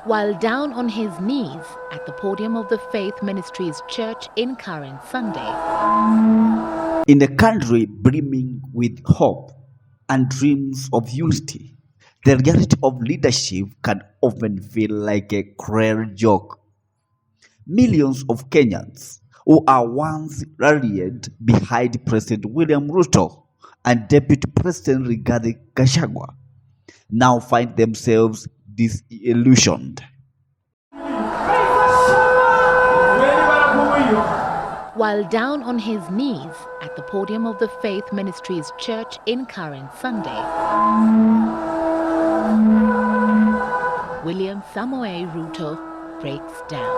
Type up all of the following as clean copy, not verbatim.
While down on his knees at the podium of the Faith Ministries Church in Karen Sunday. In a country brimming with hope and dreams of unity, the reality of leadership can often feel like a cruel joke. Millions of Kenyans who are once rallied behind President William Ruto and Deputy President Gachagua now find themselves disillusioned. While down on his knees at the podium of the Faith Ministries Church in Karen Sunday, William Samoei Ruto breaks down.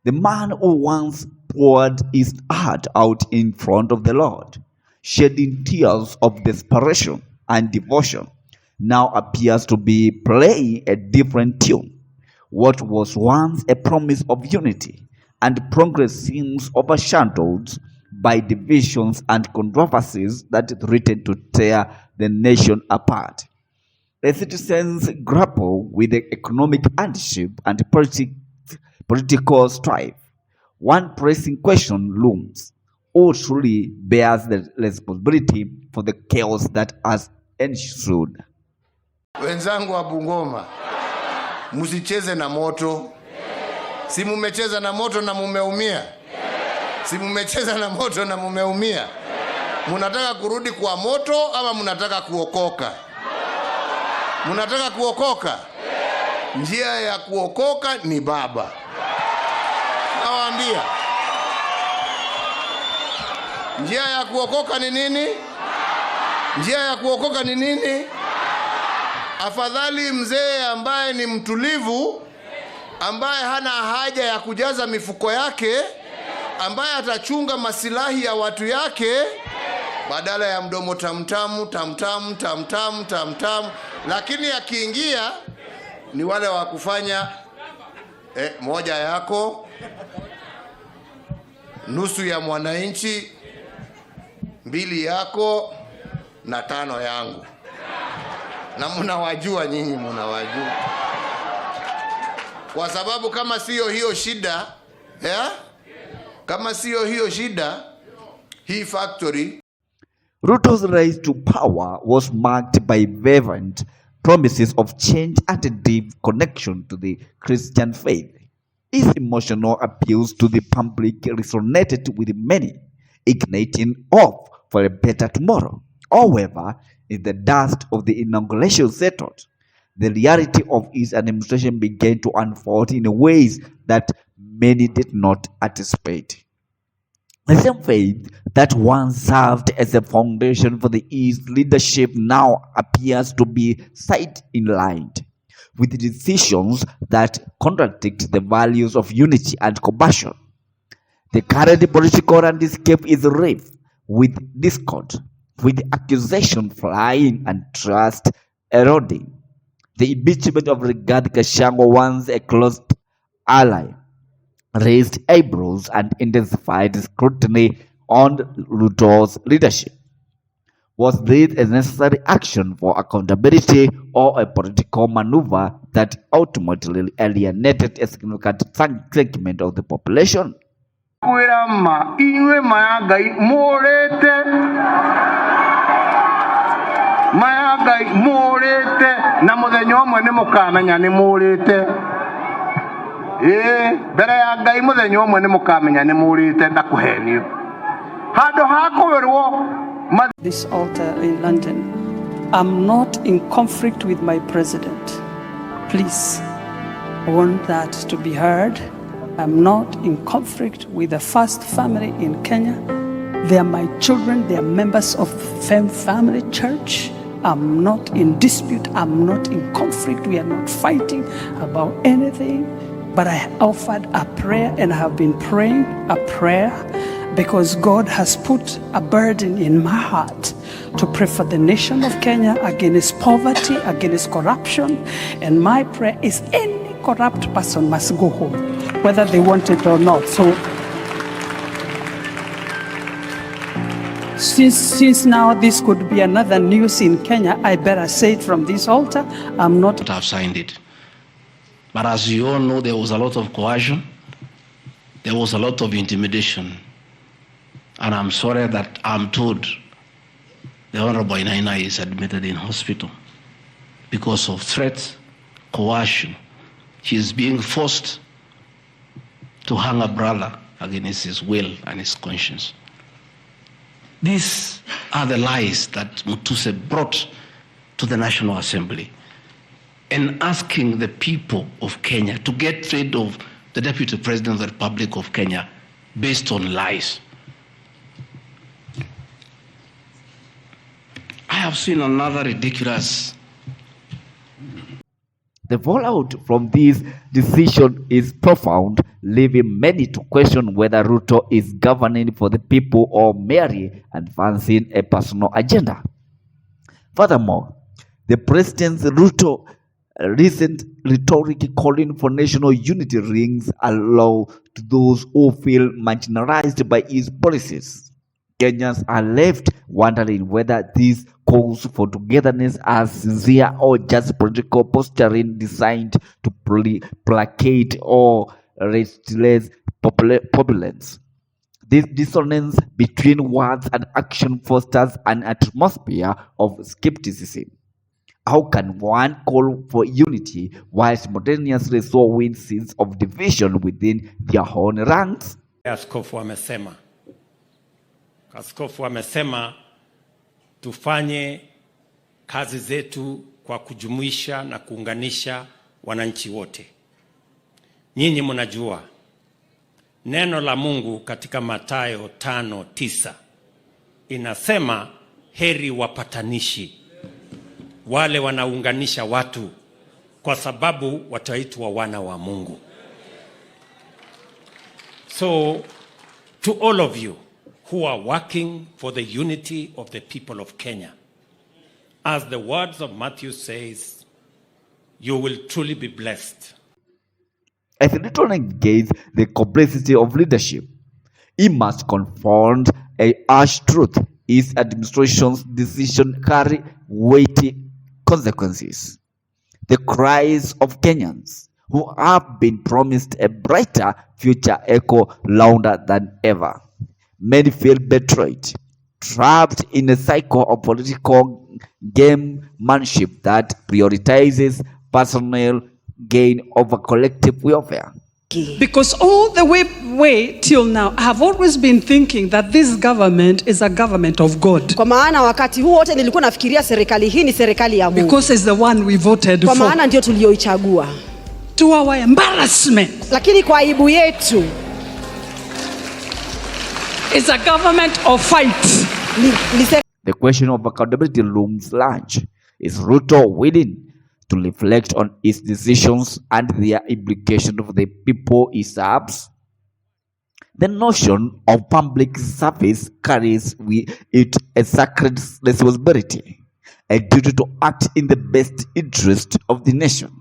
The man who once poured his heart out in front of the Lord, shedding tears of desperation and devotion, now appears to be playing a different tune. What was once a promise of unity and progress seems overshadowed by divisions and controversies that threaten to tear the nation apart. The citizens grapple with the economic hardship and political strife. One pressing question looms: who truly bears the responsibility for the chaos that has ensued? Wenzangu wa Bungoma, msicheze na moto. Si mumecheza na moto na mumeumia? Si mumecheza na moto na mumeumia? Munataka kurudi kwa moto ama munataka kuokoka? Munataka kuokoka? Njia ya kuokoka ni Baba. Nawaambia. Njia ya kuokoka ni nini? Njia ya kuokoka ni nini? Afadhali mzee ambaye ni mtulivu, ambaye hana haja ya kujaza mifuko yake, ambaye atachunga masilahi ya watu yake, badala ya mdomo tamtamu tamtamu tamtamu tamtamu. Lakini akiingia ni wale wa kufanya moja yako, nusu ya mwananchi, mbili yako na tano yangu. Na mnawajua nyinyi, mnawajua. Kwa sababu kama sio hiyo shida, kama sio hiyo shida, hii factory. Ruto's rise to power was marked by fervent promises of change and a deep connection to the Christian faith. His emotional appeals to the public resonated with many, igniting hope for a better tomorrow. However, as the dust of the inauguration settled, the reality of his administration began to unfold in ways that many did not anticipate. The same faith that once served as a foundation for his leadership now appears to be sidelined, with decisions that contradict the values of unity and compassion. The current political landscape is rife with discord, with accusation flying and trust eroding. The impeachment of Gachagua, once a close ally, raised eyebrows and intensified scrutiny on Ruto's leadership. Was this a necessary action for accountability or a political maneuver that ultimately alienated a significant segment of the population? Mayagai morete na muthenya umwe ni mukamenya ni morete bere ya ngai muthenya umwe ni mukamenya ni morete ndakuhenio hando hakuwerwo. This altar in London, I'm not in conflict with my president. Please, I want that to be heard. I'm not in conflict with the first family in Kenya. They are my children. They are members of family church. I'm not in dispute. I'm not in conflict. We are not fighting about anything. But I offered a prayer and I have been praying a prayer because God has put a burden in my heart to pray for the nation of Kenya against poverty, against corruption. And my prayer is any corrupt person must go home, whether they want it or not. Since now this could be another news in Kenya, I better say it from this altar. I'm not. Have signed it. But as you all know, there was a lot of coercion. There was a lot of intimidation. And I'm sorry that I'm told the Honorable Inaina is admitted in hospital because of threats, coercion. He is being forced to hang a brother against his will and his conscience. These are the lies that Mutuse brought to the National Assembly, and asking the people of Kenya to get rid of the Deputy President of the Republic of Kenya based on lies. I have seen another ridiculous. The fallout from this decision is profound, leaving many to question whether Ruto is governing for the people or merely advancing a personal agenda. Furthermore, the President's Ruto recent rhetoric calling for national unity rings allow to those who feel marginalized by his policies. Kenyans are left wondering whether these calls for togetherness are sincere or just political posturing designed to placate or restless populace. This dissonance between words and action fosters an atmosphere of skepticism. How can one call for unity while simultaneously sowing seeds of division within their own ranks? Askofu amesema tufanye kazi zetu kwa kujumuisha na kuunganisha wananchi wote. Nyinyi mnajua neno la Mungu katika Mathayo 5:9 inasema heri wapatanishi, wale wanaunganisha watu, kwa sababu wataitwa wana wa Mungu. So to all of you who are working for the unity of the people of Kenya, as the words of Matthew says, you will truly be blessed. As Ruto negates the complexity of leadership, he must confront a harsh truth. His administration's decisions carry weighty consequences. The cries of Kenyans who have been promised a brighter future echo louder than ever. Many feel betrayed, trapped in a cycle of political gamemanship that prioritizes personal gain over collective welfare. Because all the way till now, I have always been thinking that this government is a government of God. Kwa maana wakati huu wote nilikuwa nafikiria serikali hii ni serikali ya Mungu. Because it's the one we voted for. Kwa maana ndio tulioichagua. To our embarrassment. Lakini kwa aibu yetu, it's a government of fight. The question of accountability looms large. Is Ruto willing to reflect on his decisions and their implications for the people he serves? The notion of public service carries with it a sacred responsibility, a duty to act in the best interest of the nation.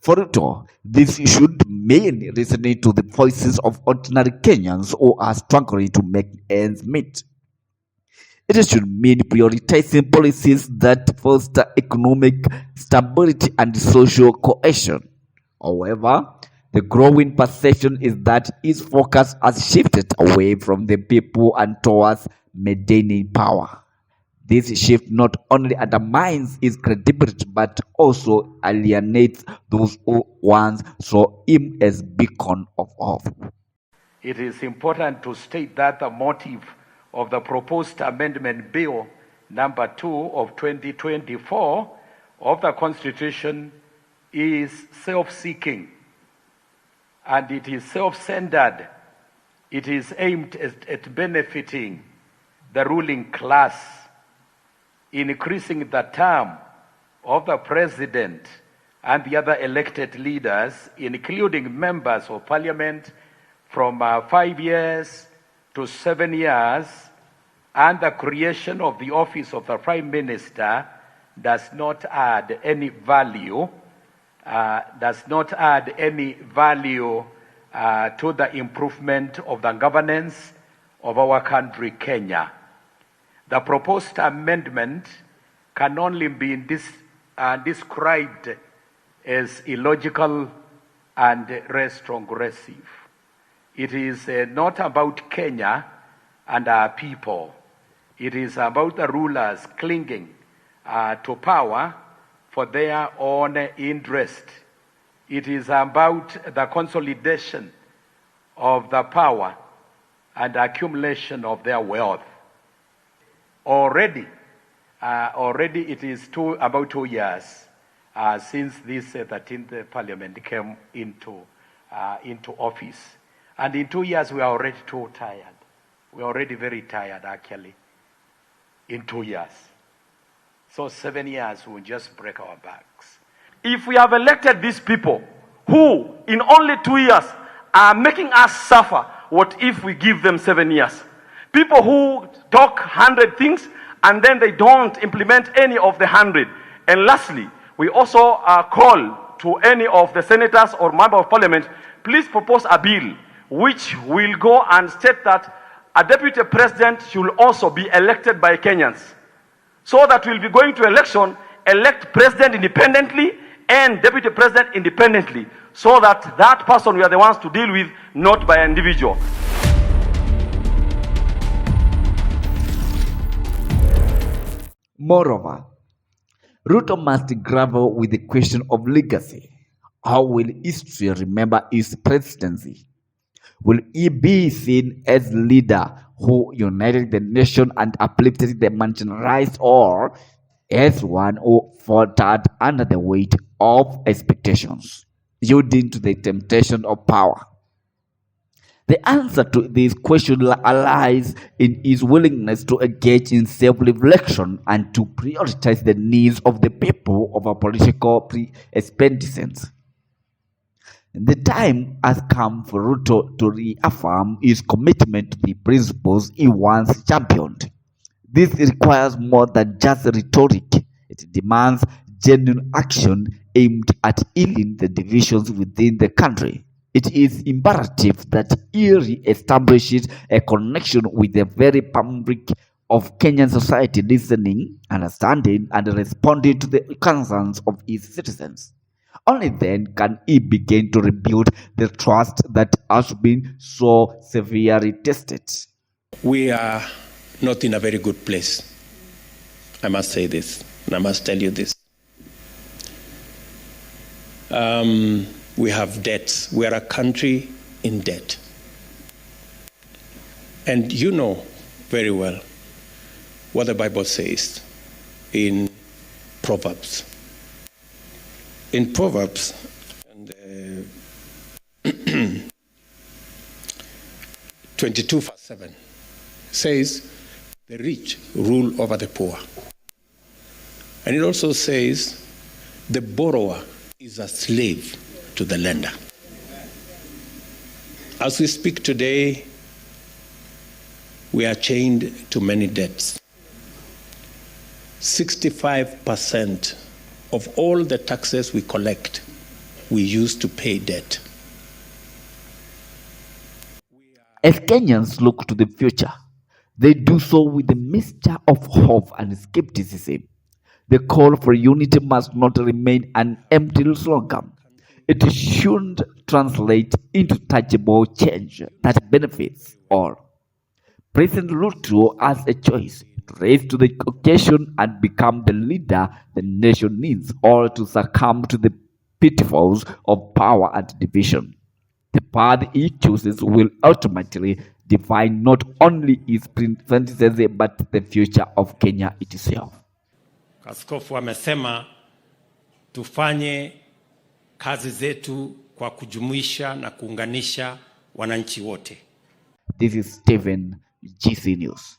For Ruto, this should mainly resonate to the voices of ordinary Kenyans who are struggling to make ends meet. It should mean prioritizing policies that foster economic stability and social cohesion. However, the growing perception is that its focus has shifted away from the people and towards maintaining power. This shift not only undermines its credibility but also alienates those who once saw him as beacon of hope. It is important to state that the motive of the proposed amendment bill number 2 of 2024 of the Constitution is self-seeking, and it is self-centered. It is aimed at benefiting the ruling class, increasing the term of the president and the other elected leaders, including members of parliament, from 5 years to 7 years, and the creation of the office of the Prime Minister does not add any value, to the improvement of the governance of our country, Kenya. The proposed amendment can only be described as illogical and retrogressive. It is not about Kenya and our people. It is about the rulers clinging to power for their own interest. It is about the consolidation of the power and accumulation of their wealth. Already it is about 2 years since this 13th Parliament came into office. And in 2 years, we are already too tired. We are already very tired, actually, in 2 years. So 7 years will just break our backs. If we have elected these people who, in only 2 years, are making us suffer, what if we give them 7 years? People who talk 100 things and then they don't implement any of the 100. And lastly, we also call to any of the senators or member of parliament, please propose a bill which will go and state that a deputy president should also be elected by Kenyans. So that we'll be going to election, elect president independently and deputy president independently, so that that person we are the ones to deal with, not by an individual. Moreover, Ruto must grapple with the question of legacy. How will history remember his presidency? Will he be seen as leader who united the nation and uplifted the marginalized, or as one who faltered under the weight of expectations, yielding to the temptation of power? The answer to this question lies in his willingness to engage in self-reflection and to prioritize the needs of the people over political expediency. The time has come for Ruto to reaffirm his commitment to the principles he once championed. This requires more than just rhetoric. It demands genuine action aimed at healing the divisions within the country. It is imperative that he re-establishes a connection with the very fabric of Kenyan society, listening, understanding, and responding to the concerns of its citizens. Only then can he begin to rebuild the trust that has been so severely tested. We are not in a very good place. I must say this, and I must tell you this. We have debts. We are a country in debt. And you know very well what the Bible says in Proverbs. In Proverbs, 22 verse 7, says, the rich rule over the poor. And it also says, the borrower is a slave to the lender. As we speak today, we are chained to many debts. 65% of all the taxes we collect, we use to pay debt. As Kenyans look to the future, they do so with a mixture of hope and skepticism. The call for unity must not remain an empty slogan. It should translate into tangible change that benefits all. President Ruto has a choice: to rise to the occasion and become the leader the nation needs, or to succumb to the pitfalls of power and division. The path he chooses will ultimately define not only his presidency but the future of Kenya itself. Askofu amesema tufanye kazi zetu kwa kujumuisha na kuunganisha wananchi wote. This is Stephen, GC News.